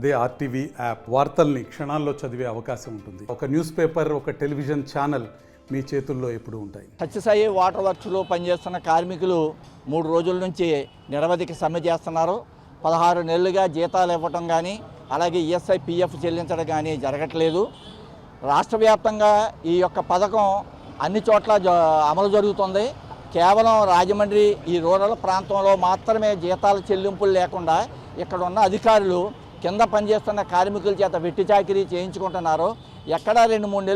అదే RTV app వార్తల్ని క్షణాల్లో చదివే అవకాశం ఉంటుంది. ఒక న్యూస్ పేపర్, ఒక టెలివిజన్ ఛానల్ మీ చేతుల్లో ఎప్పుడూ ఉంటాయి. సత్యసాయి వాటర్ వర్క్స్లో పనిచేస్తున్న కార్మికులు 3 రోజుల నుంచి నిరవధిక సమ్మె చేస్తున్నారు. 16 నెలలుగా జీతాలు ఇవ్వటం కానీ అలాగే ఈఎస్ఐ పిఎఫ్ చెల్లించడం కానీ జరగట్లేదు. రాష్ట్ర వ్యాప్తంగా ఈ యొక్క పథకం అన్ని చోట్ల అమలు జరుగుతుంది. కేవలం రాజమండ్రి ఈ రూరల్ ప్రాంతంలో మాత్రమే జీతాల చెల్లింపులు లేకుండా ఇక్కడ ఉన్న అధికారులు కింద పనిచేస్తున్న కార్మికుల చేత వెట్టి చాకిరీ చేయించుకుంటున్నారు. ఎక్కడా 2-3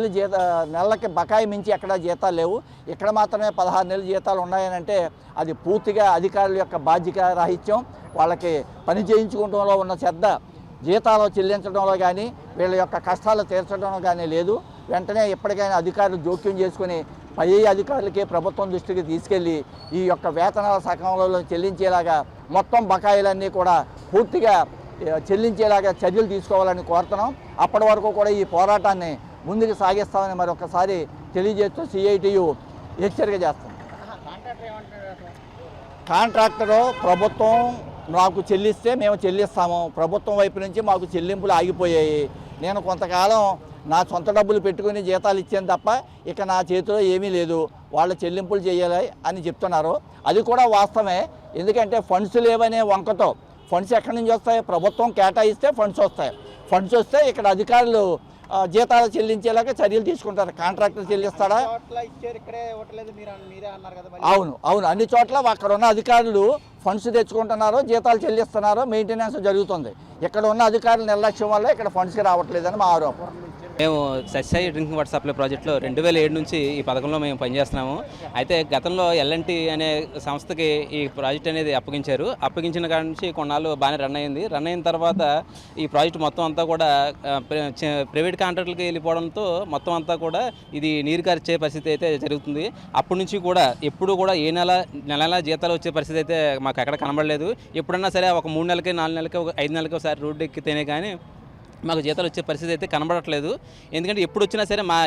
నెలలకి బకాయి మించి ఎక్కడా జీతాలు లేవు. ఇక్కడ మాత్రమే 16 నెలల జీతాలు ఉన్నాయనంటే అది పూర్తిగా అధికారుల యొక్క బాధ్యత రాహిత్యం. వాళ్ళకి పని చేయించుకోవడంలో ఉన్న శ్రద్ధ జీతాలు చెల్లించడంలో కానీ వీళ్ళ యొక్క కష్టాలు తీర్చడంలో కానీ లేదు. వెంటనే ఎప్పటికైనా అధికారులు జోక్యం చేసుకుని పై అధికారులకి ప్రభుత్వం దృష్టికి తీసుకెళ్ళి ఈ యొక్క వేతనాల సకాలంలో చెల్లించేలాగా మొత్తం బకాయిలన్నీ కూడా పూర్తిగా చెల్లించేలాగా చర్యలు తీసుకోవాలని కోరుతున్నాం. అప్పటి వరకు కూడా ఈ పోరాటాన్ని ముందుకు సాగిస్తామని మరొకసారి తెలియజేస్తూ సిఐటియు హెచ్చరిక చేస్తాం. కాంట్రాక్టరు ప్రభుత్వం మాకు చెల్లిస్తే మేము చెల్లిస్తాము. ప్రభుత్వం వైపు నుంచి మాకు చెల్లింపులు ఆగిపోయాయి. నేను కొంతకాలం నా సొంత డబ్బులు పెట్టుకుని జీతాలు ఇచ్చాను తప్ప ఇక నా చేతిలో ఏమీ లేదు, వాళ్ళు చెల్లింపులు చేయాలి అని చెప్తున్నారు. అది కూడా వాస్తవమే. ఎందుకంటే ఫండ్స్ లేవనే వంకతో ఫండ్స్ ఎక్కడి నుంచి వస్తాయి? ప్రభుత్వం కేటాయిస్తే ఫండ్స్ వస్తాయి. ఫండ్స్ వస్తే ఇక్కడ అధికారులు జీతాలు చెల్లించేలాగా చర్యలు తీసుకుంటారు. కాంట్రాక్టర్ చెల్లిస్తాడా? అవును, అన్ని చోట్ల అక్కడ ఉన్న అధికారులు ఫండ్స్ తెచ్చుకుంటున్నారు, జీతాలు చెల్లిస్తున్నారు, మెయింటెనెన్స్ జరుగుతుంది. ఇక్కడ ఉన్న అధికారుల నిర్లక్ష్యం వల్ల ఇక్కడ ఫండ్స్కి రావట్లేదని మా ఆరోపణ. మేము సత్యసాయి డ్రింకింగ్ వాటర్ సప్లై ప్రాజెక్టులో 2007 నుంచి ఈ పథకంలో మేము పనిచేస్తున్నాము. అయితే గతంలో ఎల్ఎన్టీ అనే సంస్థకి ఈ ప్రాజెక్ట్ అనేది అప్పగించారు. అప్పగించిన కాడ నుంచి కొన్నాళ్ళు బాగానే రన్ అయిన తర్వాత ఈ ప్రాజెక్ట్ మొత్తం అంతా కూడా ప్రైవేట్ కాంట్రాక్టులకి వెళ్ళిపోవడంతో మొత్తం అంతా కూడా ఇది నీరు కార్చే పరిస్థితి అయితే జరుగుతుంది. అప్పటి నుంచి కూడా ఎప్పుడు కూడా ఏ నెల జీతాలు వచ్చే పరిస్థితి అయితే మాకు ఎక్కడ కనబడలేదు. ఎప్పుడన్నా సరే ఒక 3 నెలలకి 4 నెలలకి 5 నెలలకి ఒకసారి రోడ్డు ఎక్కితేనే కానీ మాకు జీతాలు వచ్చే పరిస్థితి అయితే కనబడట్లేదు. ఎందుకంటే ఎప్పుడు వచ్చినా సరే మా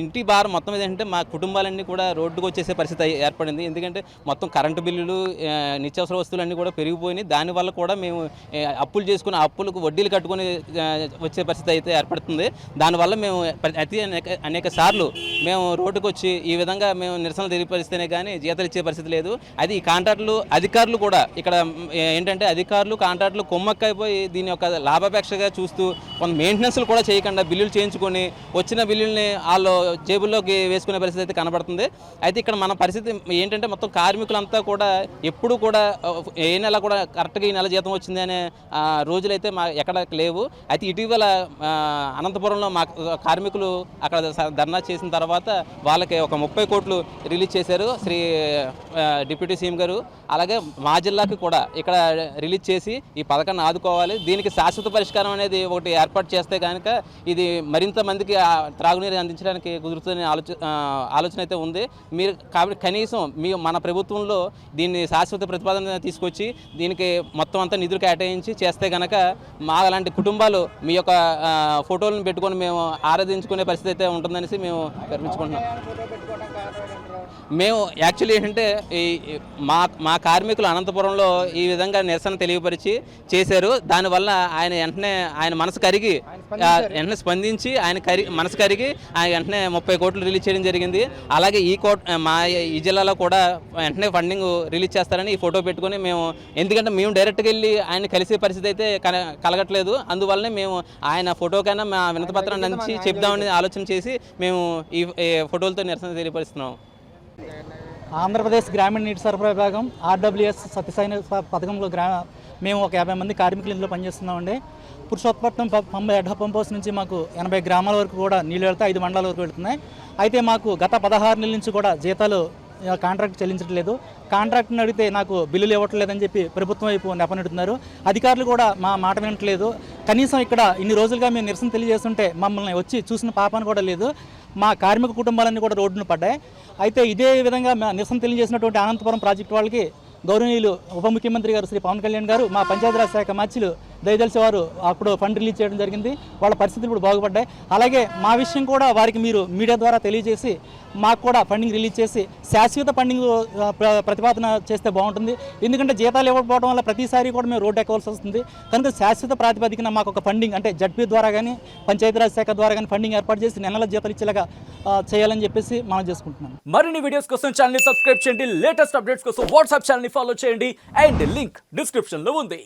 ఇంటి భారం మొత్తం ఏంటంటే మా కుటుంబాలన్నీ కూడా రోడ్డుకు వచ్చేసే పరిస్థితి ఏర్పడింది. ఎందుకంటే మొత్తం కరెంటు బిల్లులు, నిత్యావసర వస్తువులన్నీ కూడా పెరిగిపోయినాయి. దానివల్ల కూడా మేము అప్పులు చేసుకుని అప్పులకు వడ్డీలు కట్టుకొని వచ్చే పరిస్థితి అయితే ఏర్పడుతుంది. దానివల్ల మేము అనేక సార్లు మేము రోడ్డుకు వచ్చి ఈ విధంగా మేము నిరసనలు తెలియపరిస్తేనే కానీ జీతాలు ఇచ్చే పరిస్థితి లేదు. అది ఈ అధికారులు కూడా ఇక్కడ ఏంటంటే కాంట్రాక్టులు కొమ్మక్కైపోయి దీని యొక్క లాభాపేక్షగా చూస్తూ కొంత మెయింటెనెన్స్లు కూడా చేయకుండా బిల్లులు చేయించుకొని వచ్చిన బిల్లుల్ని వాళ్ళు జేబుల్లోకి వేసుకునే పరిస్థితి అయితే కనబడుతుంది. అయితే ఇక్కడ మన పరిస్థితి ఏంటంటే మొత్తం కార్మికులంతా కూడా ఎప్పుడు కూడా ఏ నెల కూడా కరెక్ట్గా ఈ నెల జీతం వచ్చింది అనే రోజులైతే మా ఎక్కడ లేవు. అయితే ఇటీవల అనంతపురంలో మా కార్మికులు అక్కడ ధర్నా చేసిన తర్వాత వాళ్ళకి ఒక 30 కోట్లు రిలీజ్ చేశారు శ్రీ డిప్యూటీ సీఎం గారు. అలాగే మా జిల్లాకి కూడా ఇక్కడ రిలీజ్ చేసి ఈ పథకాన్ని ఆదుకోవాలి, దీనికి శాశ్వత పరిష్కారం అనేది ఒకటి ఏర్పాటు చేస్తే కనుక ఇది మరింత మందికి త్రాగునీరు అందించడానికి కుదురుతుందనే ఆలోచన అయితే ఉంది. మీరు కాబట్టి కనీసం మన ప్రభుత్వంలో దీన్ని శాశ్వత ప్రతిపాదన తీసుకొచ్చి దీనికి మొత్తం అంతా నిధులు కేటాయించి చేస్తే కనుక మా అలాంటి కుటుంబాలు మీ యొక్క ఫోటోలను పెట్టుకొని మేము ఆరాధించుకునే పరిస్థితి అయితే ఉంటుందనేసి మేము గర్వించుకుంటున్నాం. మేము యాక్చువల్లీ ఏంటంటే మా కార్మికులు అనంతపురంలో ఈ విధంగా నిరసన తెలియపరిచి చేశారు. దానివల్ల ఆయన మనసు కరిగి వెంటనే స్పందించి మనసు కరిగి ఆయన వెంటనే 30 కోట్లు రిలీజ్ చేయడం జరిగింది. అలాగే ఈ జిల్లాలో కూడా వెంటనే ఫండింగ్ రిలీజ్ చేస్తారని ఈ ఫోటో పెట్టుకొని మేము, ఎందుకంటే మేము డైరెక్ట్గా వెళ్ళి ఆయన కలిసే పరిస్థితి అయితే కలగట్లేదు. అందువల్లనే మేము ఆయన ఫోటోకైనా మా వినతిపత్రాన్ని అందించి చెప్దామని ఆలోచన చేసి మేము ఈ ఫోటోలతో నిరసన తెలియపరుస్తున్నాం. ఆంధ్రప్రదేశ్ గ్రామీణ నీటి సరఫరా విభాగం RWS సత్యసాయి పథకంలో మేము ఒక 50 మంది కార్మికులు ఇందులో పనిచేస్తున్నామండి. పురుషోత్పట్నం హెడ్ పంప్ హౌస్ నుంచి మాకు 80 గ్రామాల వరకు కూడా నీళ్ళు వెళ్తాయి, 5 మండలాల వరకు వెళుతున్నాయి. అయితే మాకు గత 16 నెలల నుంచి కూడా జీతాలు కాంట్రాక్ట్ చెల్లించట్లేదు. కాంట్రాక్ట్ని అడిగితే నాకు బిల్లులు ఇవ్వట్లేదని చెప్పి ప్రభుత్వం వైపు నెపనెడుతున్నారు. అధికారులు కూడా మా మాట వినట్లేదు. కనీసం ఇక్కడ ఇన్ని రోజులుగా మేము నిరసన తెలియజేస్తుంటే మమ్మల్ని వచ్చి చూసిన పాపాన్ని కూడా లేదు. మా కార్మిక కుటుంబాలన్నీ కూడా రోడ్డును పడ్డాయి. అయితే ఇదే విధంగా నిరసన తెలియజేసినటువంటి అనంతపురం ప్రాజెక్టు వాళ్ళకి గౌరవనీయులు ఉప ముఖ్యమంత్రి గారు శ్రీ పవన్ కళ్యాణ్ గారు, మా పంచాయతీరాజ్ శాఖ మంత్రులు దయదలిసి వారు అప్పుడు ఫండ్ రిలీజ్ చేయడం జరిగింది. వాళ్ళ పరిస్థితులు ఇప్పుడు బాగుపడ్డాయి. అలాగే మా విషయం కూడా వారికి మీరు మీడియా ద్వారా తెలియజేసి మాకు కూడా ఫండింగ్ రిలీజ్ చేసి శాశ్వత ఫండింగ్ ప్రతిపాదన చేస్తే బాగుంటుంది. ఎందుకంటే జీతాలు ఇవ్వకపోవడం వల్ల ప్రతిసారి కూడా మేము రోడ్డు ఎక్కవలసి వస్తుంది. కనుక శాశ్వత ప్రాతిపదికన మాకు ఒక ఫండింగ్ అంటే జడ్పీ ద్వారా కానీ పంచాయతీరాజ్ శాఖ ద్వారా కానీ ఫండింగ్ ఏర్పాటు చేసి నెలల జీతాలు ఇచ్చేలాగా చేయాలని చెప్పేసి మనం చేసుకుంటున్నాం. మరిన్ని వీడియోస్ కోసం ఛానల్ ని సబ్స్క్రైబ్ చేయండి. లేటెస్ట్ అప్డేట్స్ కోసం వాట్సాప్ ఛానల్ ని ఫాలో చేయండి. అండ్ లింక్ డిస్క్రిప్షన్ లో ఉంది.